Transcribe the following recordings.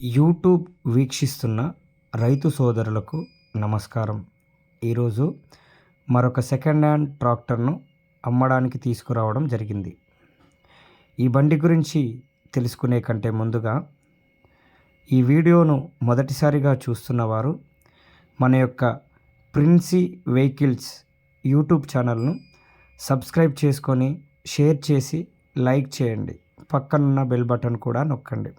YouTube వీక్షిస్తున్న రైతు సోదరులకు నమస్కారం. ఈరోజు మరొక సెకండ్ హ్యాండ్ ట్రాక్టర్ను అమ్మడానికి తీసుకురావడం జరిగింది. ఈ బండి గురించి తెలుసుకునే కంటే ముందుగా ఈ వీడియోను మొదటిసారిగా చూస్తున్నవారు మన యొక్క ప్రిన్సీ వెహికల్స్ యూట్యూబ్ ఛానల్ను సబ్స్క్రైబ్ చేసుకొని షేర్ చేసి లైక్ చేయండి. పక్కనున్న బెల్ బటన్ కూడా నొక్కండి.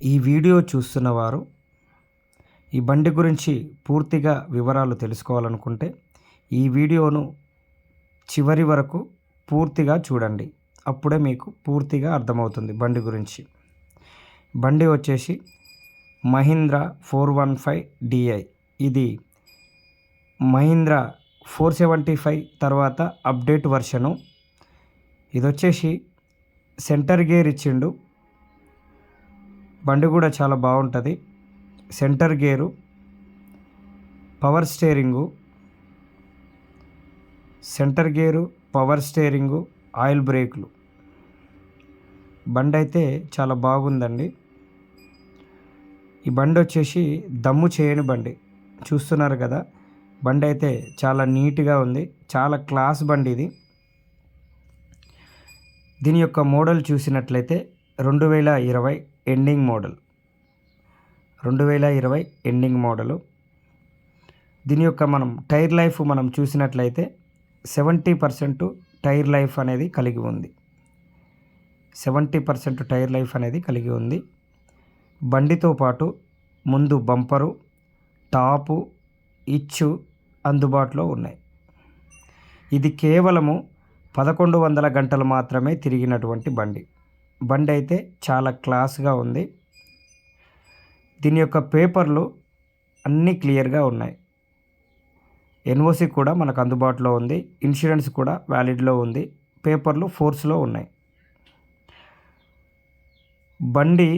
ఈ వీడియో చూస్తున్నవారు ఈ బండి గురించి పూర్తిగా వివరాలు తెలుసుకోవాలనుకుంటే ఈ వీడియోను చివరి వరకు పూర్తిగా చూడండి. అప్పుడే మీకు పూర్తిగా అర్థమవుతుంది బండి గురించి. బండి వచ్చేసి మహీంద్రా 415 DI. ఇది మహీంద్రా 475 తర్వాత అప్డేట్ వర్షను. ఇది వచ్చేసి సెంటర్ గేర్ ఇచ్చిండు. బండి కూడా చాలా బాగుంటుంది. సెంటర్ గేరు, పవర్ స్టేరింగు, ఆయిల్ బ్రేకులు. బండి అయితే చాలా బాగుందండి. ఈ బండి వచ్చేసి దమ్ము చేయని బండి. చూస్తున్నారు కదా, బండి అయితే చాలా నీట్గా ఉంది. చాలా క్లాస్ బండి ఇది. దీని యొక్క మోడల్ చూసినట్లయితే 2020 ఎండింగ్ మోడలు. దీని యొక్క టైర్ లైఫ్ చూసినట్లయితే 70% టైర్ లైఫ్ అనేది కలిగి ఉంది. 70% టైర్ లైఫ్ అనేది కలిగి ఉంది. బండితో పాటు ముందు బంపరు, టాపు, ఇచ్చు అందుబాటులో ఉన్నాయి. ఇది కేవలము 1100 గంటలు మాత్రమే తిరిగినటువంటి బండి. బండి అయితే చాలా క్లాస్గా ఉంది. దీని యొక్క పేపర్లు అన్నీ క్లియర్గా ఉన్నాయి. ఎన్ఓసి కూడా మనకు అందుబాటులో ఉంది. ఇన్సూరెన్స్ కూడా వ్యాలిడ్లో ఉంది. పేపర్లు ఫోర్స్లో ఉన్నాయి. బండి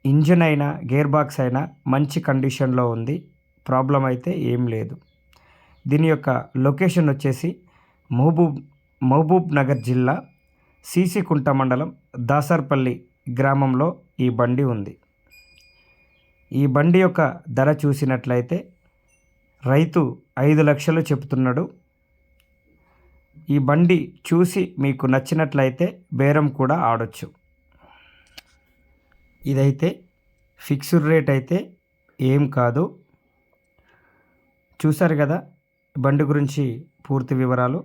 ఇంజన్ అయినా గేర్ బాక్స్ అయినా మంచి కండిషన్లో ఉంది. ప్రాబ్లం అయితే ఏం లేదు. దీని యొక్క లొకేషన్ వచ్చేసి మహబూబ్ నగర్ జిల్లా సీసీకుంట మండలం దాసర్పల్లి గ్రామంలో ఈ బండి ఉంది. ఈ బండి యొక్క ధర చూసినట్లయితే రైతు 5 లక్షలు చెప్తున్నాడు. ఈ బండి చూసి మీకు నచ్చినట్లయితే బేరం కూడా ఆడొచ్చు. ఇదైతే ఫిక్స్డ్ రేట్ అయితే ఏం కాదు. చూసారు కదా బండి గురించి పూర్తి వివరాలు.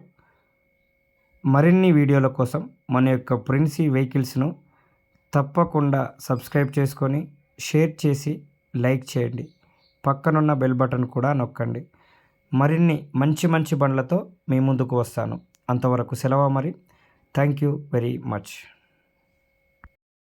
మరిన్ని వీడియోల కోసం మన యొక్క ప్రిన్సీ వెహికల్స్ను తప్పకుండా సబ్స్క్రైబ్ చేసుకొని షేర్ చేసి లైక్ చేయండి. పక్కనున్న బెల్ బటన్ కూడా నొక్కండి. మరిన్ని మంచి బండ్లతో మీ ముందుకు వస్తాను. అంతవరకు సెలవు మరి. Thank you very much.